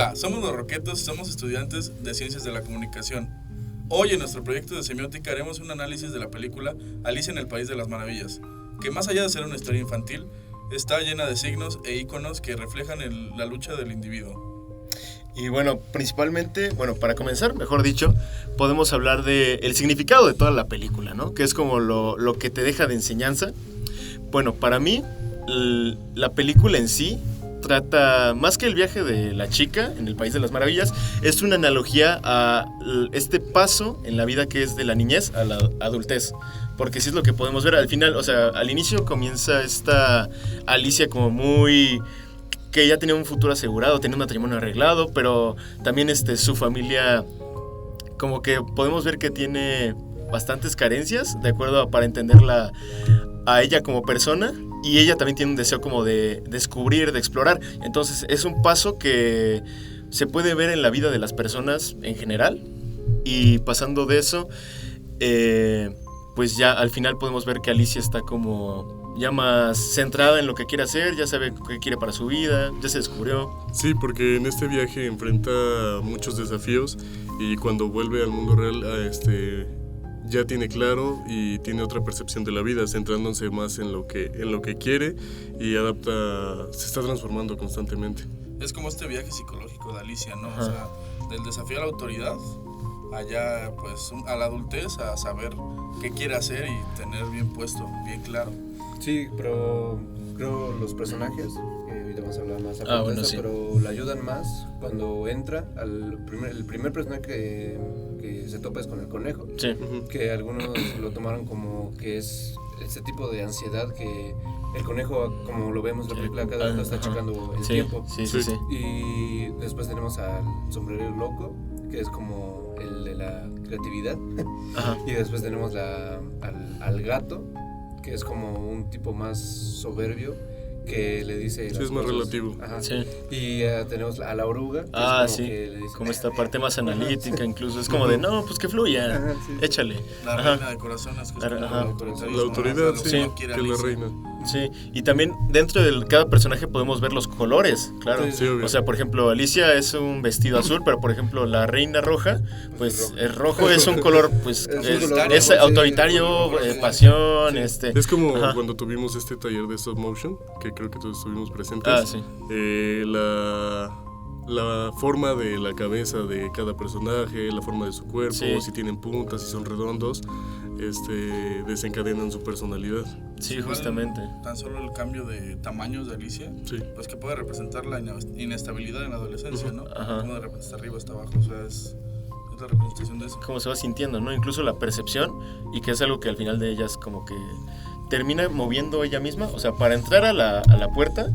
Hola, somos los Roquetos y somos estudiantes de Ciencias de la Comunicación. Hoy en nuestro proyecto de semiótica haremos un análisis de la película Alicia en el País de las Maravillas, que más allá de ser una historia infantil, está llena de signos e íconos que reflejan la lucha del individuo. Y bueno, principalmente, para comenzar, mejor dicho, podemos hablar del significado de toda la película, ¿no? Que es como lo que te deja de enseñanza. Bueno, para mí, la película en sí trata, más que el viaje de la chica en el País de las Maravillas, es una analogía a este paso en la vida que es de la niñez a la adultez. Porque sí es lo que podemos ver al final, o sea, al inicio comienza esta Alicia como muy... que ya tenía un futuro asegurado, tenía un matrimonio arreglado, pero también su familia, como que podemos ver que tiene bastantes carencias, de acuerdo para entenderla a ella como persona, y ella también tiene un deseo como de descubrir, de explorar. Entonces es un paso que se puede ver en la vida de las personas en general, y pasando de eso, pues ya al final podemos ver que Alicia está como ya más centrada en lo que quiere hacer, ya sabe qué quiere para su vida, ya se descubrió. Sí, porque en este viaje enfrenta muchos desafíos y cuando vuelve al mundo real, ya tiene claro y tiene otra percepción de la vida, centrándose más en lo que quiere y se está transformando constantemente. Es como este viaje psicológico de Alicia, ¿no? O sea, del desafío a la autoridad, allá pues a la adultez, a saber qué quiere hacer y tener bien puesto, bien claro. Sí, pero creo los personajes, ahorita vamos a hablar más a fondo de eso, sí. Pero la ayudan más cuando entra el primer personaje que se topa es con el conejo, sí. Que algunos lo tomaron como que es este tipo de ansiedad que el conejo, como lo vemos en la película, cada rato está checando el tiempo. Sí. Y después tenemos al sombrerero loco, que es como el de la creatividad. Y después tenemos al gato, que es como un tipo más soberbio, que le dice... Sí, es más relativo. Sí. Y tenemos a la oruga, que es como que le dice... como esta parte más analítica, incluso es como de, no, pues que fluya, échale. La reina de corazones, que es la autoridad, sí, que es la reina. Sí, y también dentro de cada personaje podemos ver los colores, claro. Sí, o sea, por ejemplo, Alicia es un vestido azul, pero por ejemplo, la reina roja, pues el rojo es un color, pues es autoritario, pasión, Es como cuando tuvimos este taller de stop motion, que creo que todos estuvimos presentes. Sí. La forma de la cabeza de cada personaje, la forma de su cuerpo, si tienen puntas, si son redondos, desencadenan su personalidad. Sí, justamente. Tan solo el cambio de tamaños de Alicia, pues que puede representar la inestabilidad en la adolescencia, ¿no? Como de repente está arriba, está abajo, o sea, es la representación de eso. Cómo se va sintiendo, ¿no? Incluso la percepción, y que es algo que al final de ellas como que termina moviendo ella misma. O sea, para entrar a la puerta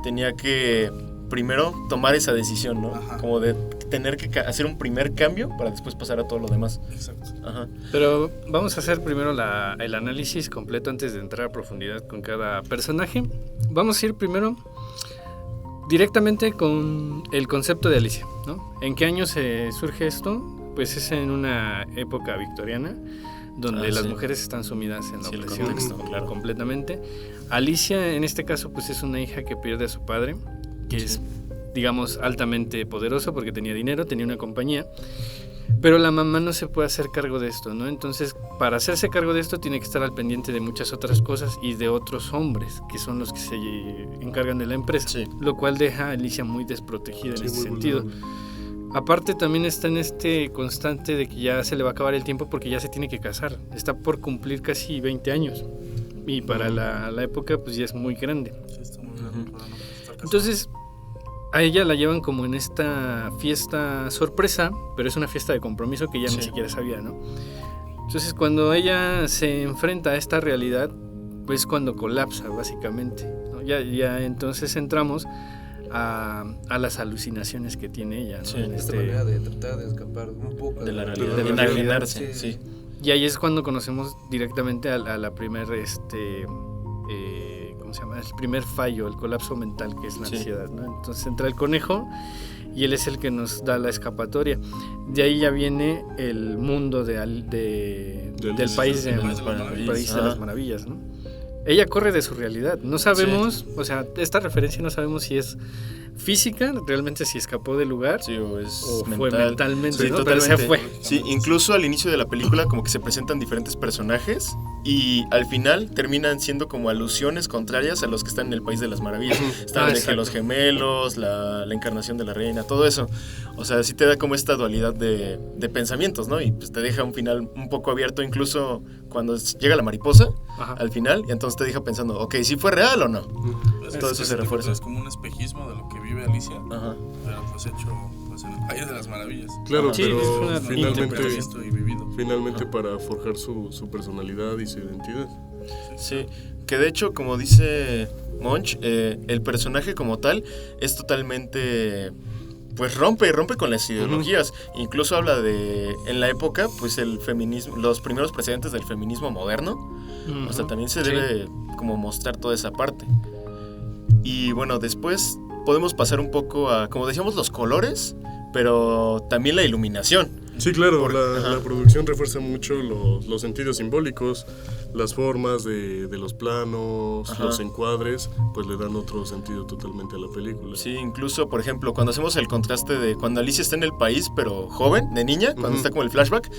tenía que primero tomar esa decisión, ¿no? Como de tener que hacer un primer cambio para después pasar a todo lo demás. Exacto. Pero vamos a hacer primero el análisis completo antes de entrar a profundidad con cada personaje. Vamos a ir primero directamente con el concepto de Alicia, ¿no? ¿En qué año se surge esto? Pues es en una época victoriana donde las mujeres están sumidas en la opresión, claro, completamente. Alicia, en este caso, pues es una hija que pierde a su padre, que es, digamos, altamente poderoso porque tenía dinero, tenía una compañía, pero la mamá no se puede hacer cargo de esto, ¿no? Entonces, para hacerse cargo de esto tiene que estar al pendiente de muchas otras cosas y de otros hombres, que son los que se encargan de la empresa, lo cual deja a Alicia muy desprotegida en ese sentido. Aparte también está en este constante de que ya se le va a acabar el tiempo porque ya se tiene que casar, está por cumplir casi 20 años y para la época pues ya es muy grande. Sí, está muy grande para no estar casada. Entonces a ella la llevan como en esta fiesta sorpresa, pero es una fiesta de compromiso que ella ni siquiera sabía, ¿no? Entonces cuando ella se enfrenta a esta realidad, pues cuando colapsa básicamente, ¿no? Ya entonces entramos a las alucinaciones que tiene ella, ¿no? Esta manera de tratar de escapar un poco de la realidad, de imaginarse, sí. Y ahí es cuando conocemos directamente a la primer ¿cómo se llama? El primer fallo, el colapso mental, que es la ansiedad, ¿no? Entonces entra el conejo y él es el que nos da la escapatoria. De ahí ya viene el mundo del país de las maravillas, ¿no? ella corre de su realidad. No sabemos, o sea, esta referencia no sabemos si es física, realmente si escapó del lugar, sí, o es fue mentalmente, sí, ¿no? Pero se fue. Sí, incluso al inicio de la película como que se presentan diferentes personajes y al final terminan siendo como alusiones contrarias a los que están en el País de las Maravillas. Están de que los gemelos, la encarnación de la reina, todo eso. O sea, sí te da como esta dualidad de pensamientos, ¿no? Y pues te deja un final un poco abierto, incluso cuando llega la mariposa al final, y entonces te deja pensando, ok, ¿sí fue real o no? Todo eso se refuerza. Es como un espejismo de lo que vive Alicia, pero pues hecho pues, en el País de las Maravillas. Claro, Sí, pero es finalmente para forjar su personalidad y su identidad. Sí, que de hecho, como dice Monch, el personaje como tal es totalmente... pues rompe con las ideologías. Incluso habla de, en la época, pues el feminismo, los primeros precedentes del feminismo moderno. O sea, también se debe como mostrar toda esa parte. Y bueno, después podemos pasar un poco a, como decíamos, los colores, pero también la iluminación. Sí, claro, la producción refuerza mucho los sentidos simbólicos, las formas de los planos, los encuadres, pues le dan otro sentido totalmente a la película. Sí, incluso, por ejemplo, cuando hacemos el contraste de cuando Alicia está en el país, pero joven, de niña, cuando está como el flashback,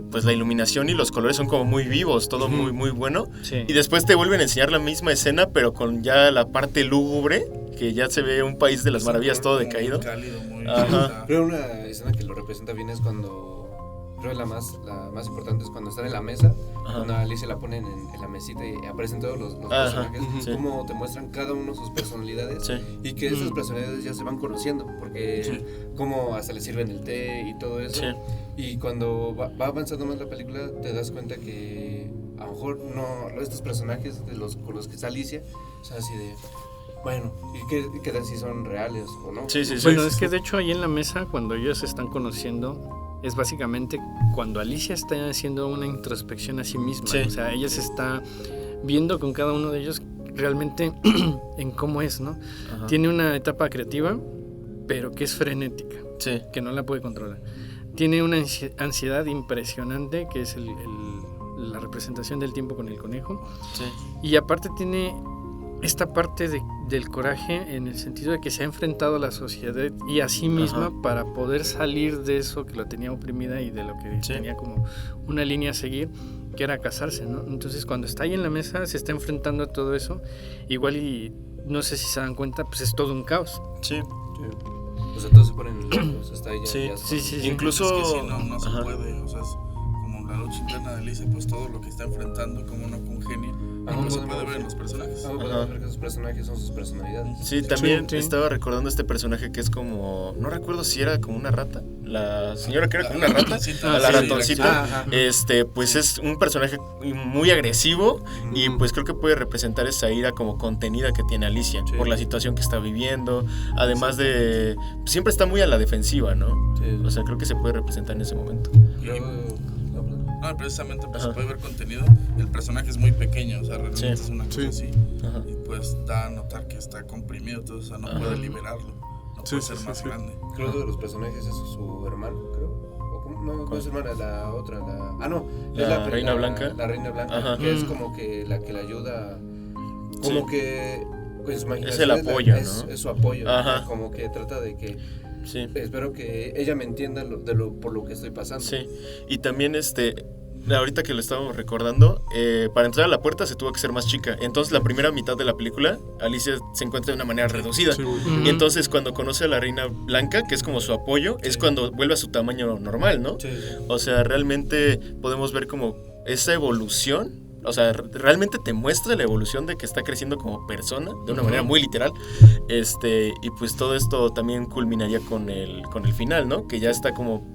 pues la iluminación y los colores son como muy vivos, todo muy, muy bueno. Sí. Y después te vuelven a enseñar la misma escena, pero con ya la parte lúgubre, que ya se ve un País de las Maravillas todo decaído. Muy cálido, muy... Creo una escena que lo representa bien es cuando, creo la más importante es cuando están en la mesa, cuando a Alicia la ponen en la mesita y aparecen todos los personajes, cómo te muestran cada uno sus personalidades y que esas personalidades ya se van conociendo, porque cómo hasta le sirven el té y todo eso, y cuando va avanzando más la película te das cuenta que a lo mejor no estos personajes con los que está Alicia, o sea, así de... Bueno, ¿y qué tal si son reales o no? Bueno, es que de hecho ahí en la mesa, cuando ellos se están conociendo, es básicamente cuando Alicia está haciendo una introspección a sí misma. O sea, ella se está viendo con cada uno de ellos realmente en cómo es, ¿no? Tiene una etapa creativa, pero que es frenética, que no la puede controlar. Tiene una ansiedad impresionante, que es la representación del tiempo con el conejo. Y aparte tiene... esta parte del coraje en el sentido de que se ha enfrentado a la sociedad y a sí misma para poder salir de eso que la tenía oprimida y de lo que tenía como una línea a seguir, que era casarse, ¿no? Entonces cuando está ahí en la mesa se está enfrentando a todo eso, igual y no sé si se dan cuenta, pues es todo un caos. O sea, todos se ponen locos, hasta ella sí. Incluso... Es que si no se puede, o sea, es como la lucha interna de Alicia, pues todo lo que está enfrentando, como no congenia. No se puede ver en los personajes. Podemos ver que sus personajes son sus personalidades. Sí, también estaba recordando este personaje que es como... No recuerdo si era como una rata. La señora que era como una rata. La ratoncita. Pues es un personaje muy agresivo. Y pues creo que puede representar esa ira como contenida que tiene Alicia. Por la situación que está viviendo. Además de... Siempre está muy a la defensiva, ¿no? O sea, creo que se puede representar en ese momento. No, precisamente pues se puede ver contenido. El personaje es muy pequeño, o sea, realmente es una cosa así. Y pues da a notar que está comprimido, todo, o sea, no puede liberarlo, no puede ser más grande. Creo que de los personajes es su hermano, creo. No es hermana, la otra, es la Reina Blanca. La Reina Blanca, que es como que la ayuda, como que con su imaginación. Es el apoyo, ¿no? Es su apoyo, como que trata de que... espero que ella me entienda por lo que estoy pasando. Y también ahorita que lo estábamos recordando, para entrar a la puerta se tuvo que ser más chica. Entonces la primera mitad de la película Alicia se encuentra de una manera reducida. Y entonces cuando conoce a la Reina Blanca, que es como su apoyo, es cuando vuelve a su tamaño normal, ¿no? O sea, realmente podemos ver como esa evolución. O sea, realmente te muestra la evolución de que está creciendo como persona de una manera muy literal. Y pues todo esto también culminaría con el final, ¿no? Que ya está como...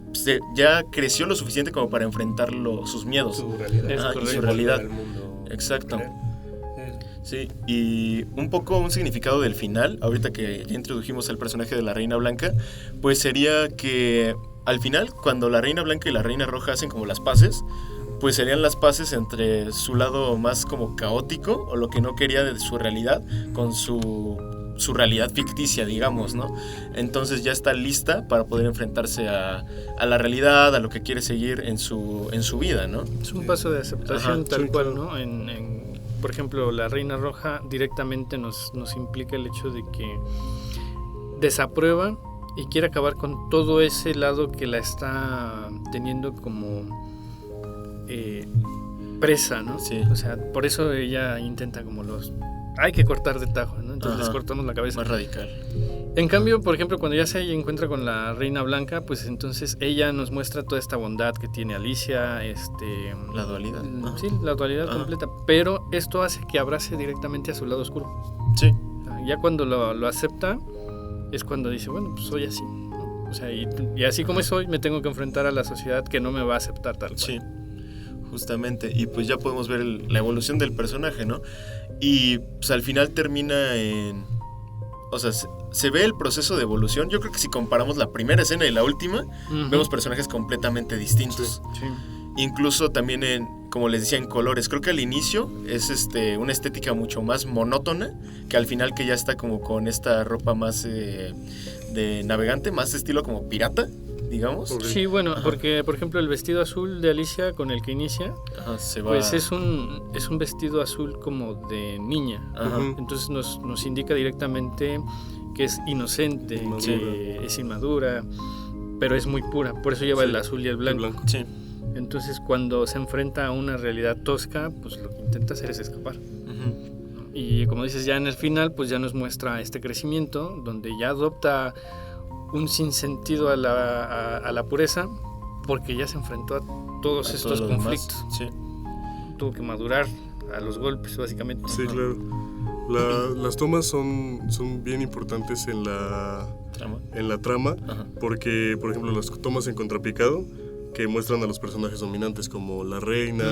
ya creció lo suficiente como para enfrentar sus miedos. Su realidad. Y su realidad. Exacto. Sí, y un poco un significado del final, ahorita que ya introdujimos al personaje de la Reina Blanca, pues sería que al final, cuando la Reina Blanca y la Reina Roja hacen como las paces, pues serían las paces entre su lado más como caótico o lo que no quería de su realidad con su realidad ficticia, digamos, ¿no? Entonces ya está lista para poder enfrentarse a la realidad, a lo que quiere seguir en su vida, ¿no? Es un paso de aceptación tal cual, ¿no? por ejemplo, la Reina Roja directamente nos implica el hecho de que desaprueba y quiere acabar con todo ese lado que la está teniendo como presa, ¿no? Sí. O sea, por eso ella intenta como hay que cortar de tajo, ¿no? Entonces les cortamos la cabeza. Más radical. En cambio, por ejemplo, cuando ya se encuentra con la Reina Blanca, pues entonces ella nos muestra toda esta bondad que tiene Alicia, la dualidad. Sí, la dualidad completa, pero esto hace que abrace directamente a su lado oscuro. Sí. Ya cuando lo acepta, es cuando dice, bueno, pues soy así, ¿no? O sea, y así como soy, me tengo que enfrentar a la sociedad que no me va a aceptar tal cual. Sí, justamente. Y pues ya podemos ver la evolución del personaje, ¿no? Y pues al final termina en... O sea, se ve el proceso de evolución. Yo creo que si comparamos la primera escena y la última, vemos personajes completamente distintos. Sí. Incluso también como les decía, en colores. Creo que al inicio es una estética mucho más monótona, que al final que ya está como con esta ropa más de navegante, más estilo como pirata, digamos. Sí, bueno, porque por ejemplo el vestido azul de Alicia con el que inicia, se va... pues es un vestido azul como de niña. Entonces nos indica directamente que es inocente, que es inmadura, pero es muy pura. Por eso lleva el azul y el blanco. Sí. Entonces cuando se enfrenta a una realidad tosca, pues lo que intenta hacer es escapar. Y como dices, ya en el final, pues ya nos muestra este crecimiento, donde ya adopta un sinsentido a la pureza, porque ya se enfrentó a todos estos conflictos. Sí. Tuvo que madurar a los golpes, básicamente. Sí, claro. Las tomas son bien importantes en la trama, porque, por ejemplo, las tomas en contrapicado, que muestran a los personajes dominantes como la reina,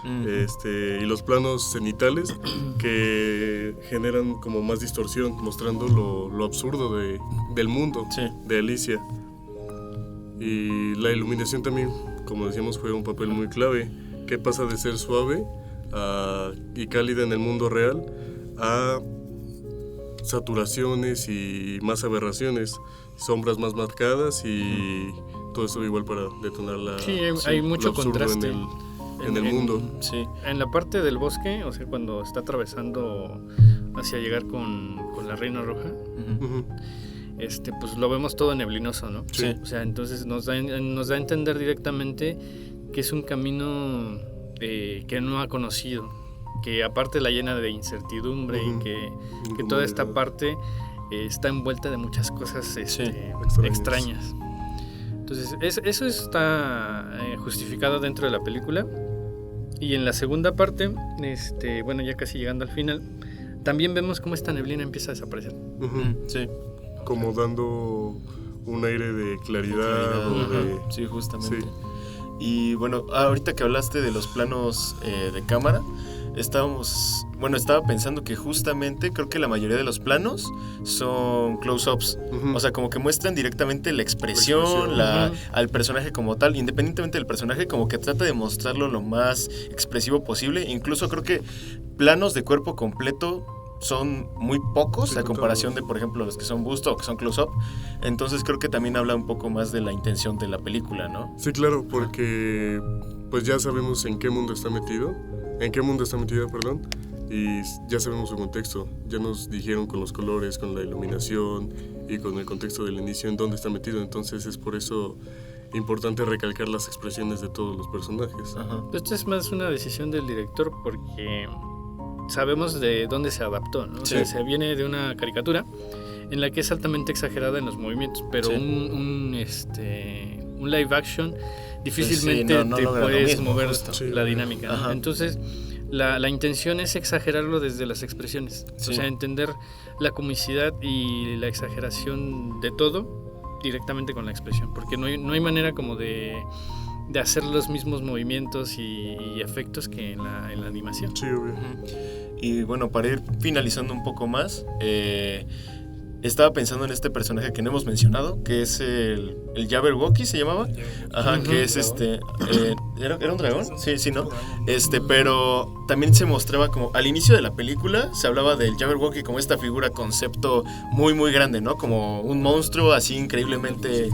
y los planos cenitales que generan como más distorsión, mostrando lo absurdo del mundo de Alicia. Y la iluminación también, como decíamos, juega un papel muy clave. ¿Qué pasa de ser suave y cálida en el mundo real a saturaciones y más aberraciones, sombras más marcadas y todo eso igual para detonar hay mucho contraste en el mundo. Sí. En la parte del bosque, o sea, cuando está atravesando hacia llegar con la Reina Roja, pues lo vemos todo neblinoso, ¿no? Sí. O sea, entonces nos da a entender directamente que es un camino que no ha conocido, que aparte la llena de incertidumbre y que toda esta parte está envuelta de muchas cosas extrañas. Entonces, eso está justificado dentro de la película. Y en la segunda parte, bueno, ya casi llegando al final, también vemos cómo esta neblina empieza a desaparecer. Sí. Como dando un aire de claridad. Sí, justamente. Sí. Y bueno, ahorita que hablaste de los planos de cámara, estaba pensando que justamente creo que la mayoría de los planos son close-ups. O sea, como que muestran directamente la expresión al personaje como tal, independientemente del personaje, como que trata de mostrarlo lo más expresivo posible. Incluso creo que planos de cuerpo completo son muy pocos a comparación de, por ejemplo, los que son busto o que son close-up. Entonces creo que también habla un poco más de la intención de la película, ¿no? Sí, claro, porque pues ya sabemos en qué mundo está metida, y ya sabemos su contexto. Ya nos dijeron con los colores, con la iluminación y con el contexto del inicio en dónde está metido. Entonces es por eso importante recalcar las expresiones de todos los personajes. Esto es más una decisión del director porque sabemos de dónde se adaptó, ¿no? O sea, se viene de una caricatura en la que es altamente exagerada en los movimientos, pero un live action difícilmente te puedes mover la dinámica. Entonces la intención es exagerarlo desde las expresiones, o sea, entender la comicidad y la exageración de todo directamente con la expresión, porque no hay manera como de hacer los mismos movimientos y efectos que en la animación. Sí, obvio. Y bueno, para ir finalizando un poco más, estaba pensando en este personaje que no hemos mencionado, que es el Jabberwocky, ¿se llamaba? Que es ¿era un dragón? Sí, ¿no? Pero también se mostraba como, al inicio de la película, se hablaba del Jabberwocky como esta figura concepto muy, muy grande, ¿no? Como un monstruo así increíblemente...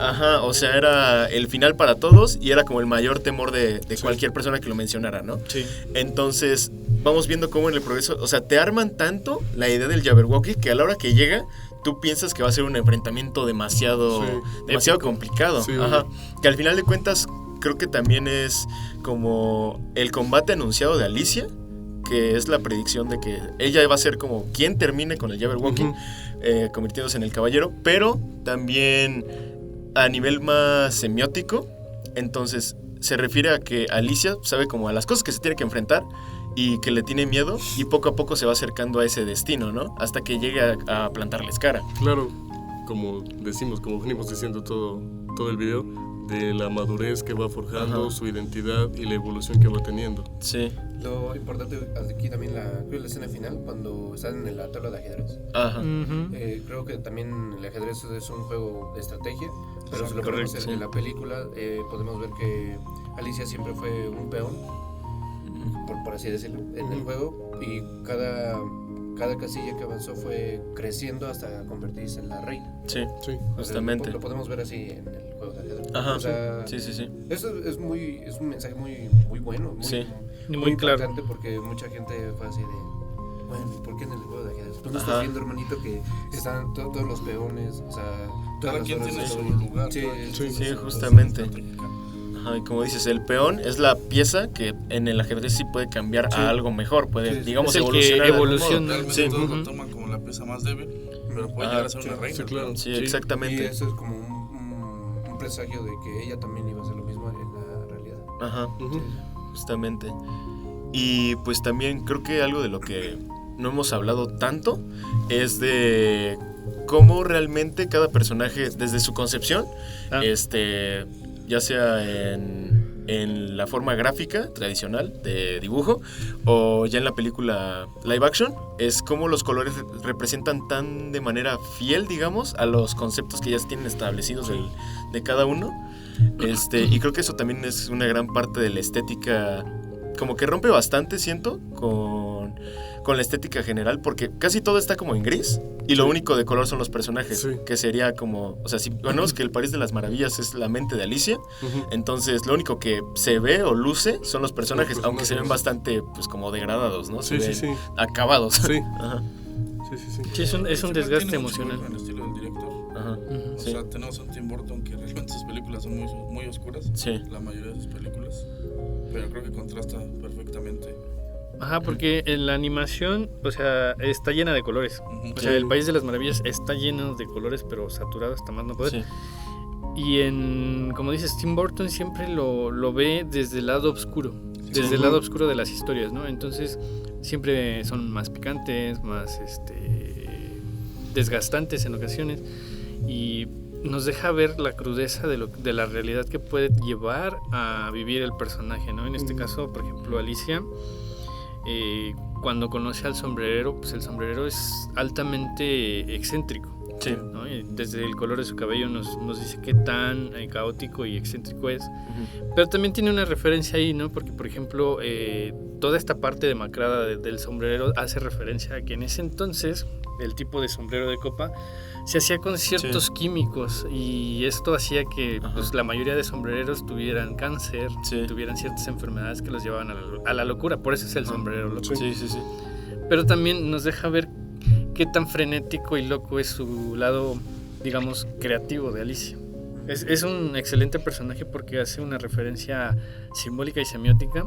Ajá, o sea, era el final para todos y era como el mayor temor de cualquier persona que lo mencionara, ¿no? Sí. Entonces, vamos viendo cómo en el progreso, o sea, te arman tanto la idea del Jabberwocky que a la hora que llega, tú piensas que va a ser un enfrentamiento demasiado complicado. Sí, ajá. Que al final de cuentas, creo que también es como el combate anunciado de Alicia, que es la predicción de que ella va a ser como quien termine con el Jabberwocky, convirtiéndose en el caballero, pero también a nivel más semiótico, entonces se refiere a que Alicia sabe como a las cosas que se tiene que enfrentar y que le tiene miedo y poco a poco se va acercando a ese destino, ¿no? Hasta que llegue a plantarles cara. Claro, como decimos, como venimos diciendo todo el video, de la madurez que va forjando, su identidad y la evolución que va teniendo. Sí. Lo importante aquí también creo la escena final, cuando están en la tabla de ajedrez. Ajá. Creo que también el ajedrez es un juego de estrategia, pero si lo ponemos en la película, podemos ver que Alicia siempre fue un peón, por así decirlo, en el juego, y cada casilla que avanzó fue creciendo hasta convertirse en la reina. Sí, Sí. justamente. Lo podemos ver así en el juego de ajedrez. Ajá. O sea, Sí. eso es un mensaje muy bueno, Muy claro. importante, porque mucha gente fue así de, bueno, ¿por qué en el juego de ajedrez? Pues no estás viendo, hermanito, que están todos los peones, o sea, Cada todas quien las tiene horas su de- lugar. Sí, justamente. Ajá, y como dices, el peón es la pieza que en el ajedrez sí puede cambiar a algo mejor, puede, digamos, Es el que evolucionar. de algún evoluciona. modo. Realmente Sí. todos lo toman como la pieza más débil, pero puede llegar a ser una reina. Sí, claro. Sí, Sí. Y exactamente. eso es como un presagio de que ella también iba a hacer lo mismo en la realidad. Ajá, Ujú. justamente. Y pues también creo que algo de lo que no hemos hablado tanto es de cómo realmente cada personaje, desde su concepción, ya sea en la forma gráfica tradicional de dibujo o ya en la película live action, es cómo los colores representan tan de manera fiel, digamos, a los conceptos que ya tienen establecidos de cada uno. Y creo que eso también es una gran parte de la estética, como que rompe bastante, siento, con la estética general, porque casi todo está como en gris y lo único de color son los personajes, Sí. que sería como, o sea, si ponemos que el País de las Maravillas es la mente de Alicia, entonces lo único que se ve o luce son los personajes, aunque se ven bastante, pues, como degradados, ¿no? Se Sí, ven sí. acabados. Sí. Ajá, Sí. Sí, es un Tiene desgaste mucho emocional. que ver con el estilo del director. ajá, O sí, sea, tenemos a un Tim Burton que realmente sus películas son muy oscuras, sí, la mayoría de sus películas, pero creo que contrasta perfectamente. Ajá, porque en la animación, o sea, está llena de colores. Ujú. O sea, el País de las Maravillas está lleno de colores, pero saturado hasta más no poder. sí, Y como dices, Tim Burton siempre lo ve desde el lado oscuro, desde el lado oscuro de las historias, ¿no? Entonces, siempre son más picantes, más desgastantes en ocasiones, y nos deja ver la crudeza de la realidad que puede llevar a vivir el personaje, ¿no? En este caso, por ejemplo, Alicia, cuando conoce al sombrerero, pues el sombrerero es altamente excéntrico. sí. ¿No? Y desde el color de su cabello nos dice qué tan caótico y excéntrico es. Pero también tiene una referencia ahí, ¿no? Porque, por ejemplo, toda esta parte demacrada del sombrerero hace referencia a que en ese entonces el tipo de sombrero de copa se hacía con ciertos químicos, y esto hacía que pues, la mayoría de sombrereros tuvieran cáncer, tuvieran ciertas enfermedades que los llevaban a la locura. Por eso es el sombrero loco. Sí. Pero también nos deja ver qué tan frenético y loco es su lado, digamos, creativo de Alicia. Es un excelente personaje porque hace una referencia simbólica y semiótica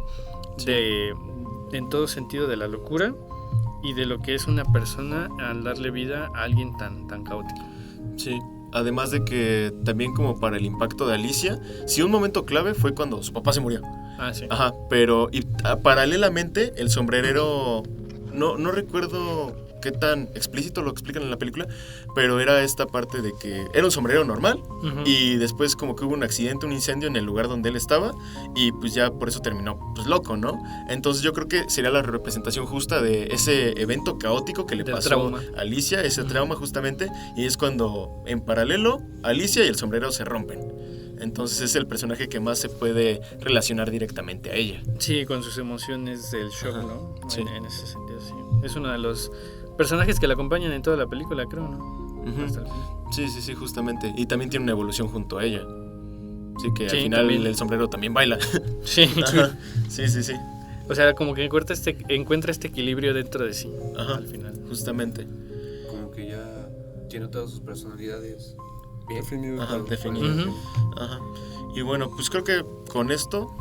en todo sentido de la locura y de lo que es una persona al darle vida a alguien tan caótico. Sí, además de que también como para el impacto de Alicia, sí, un momento clave fue cuando su papá se murió. Ah, sí. Ajá, pero paralelamente el sombrerero, no recuerdo qué tan explícito lo explican en la película, pero era esta parte de que era un sombrerero normal y después como que hubo un accidente, un incendio en el lugar donde él estaba y pues ya por eso terminó pues loco, ¿no? Entonces yo creo que sería la representación justa de ese evento caótico que le Del pasó trauma. a Alicia, ese trauma justamente, y es cuando en paralelo Alicia y el sombrero se rompen. Entonces es el personaje que más se puede relacionar directamente a ella. Sí, con sus emociones del shock, ¿no? Sí. En ese sentido, sí. Es uno de los personajes que la acompañan en toda la película, creo, ¿no? hasta el fin. Sí, justamente. Y también tiene una evolución junto a ella. Así que Sí, al final también. el sombrero también baila. Sí. Ajá. Sí. O sea, como que encuentra este equilibrio dentro de sí. Ajá. Al final. Justamente. Como que ya tiene todas sus personalidades bien. Definido. Ajá, claro. definido. Ujú. Ajá. Y bueno, pues creo que con esto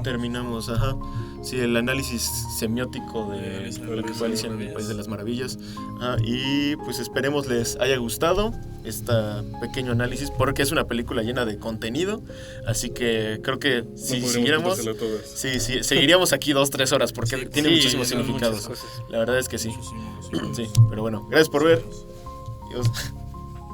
terminamos. Ajá. Sí, el análisis semiótico de lo que fue Alicia en el País de las Maravillas. Y pues esperemos les haya gustado este pequeño análisis, porque es una película llena de contenido. Así que creo que si podríamos siguiéramos, contársela todas. sí, seguiríamos aquí 2-3 horas, porque Sí, tiene Sí, muchísimos son muchas significados. cosas. La verdad es que sí. Muchísimos. Sí, pero bueno, gracias por ver. Adiós.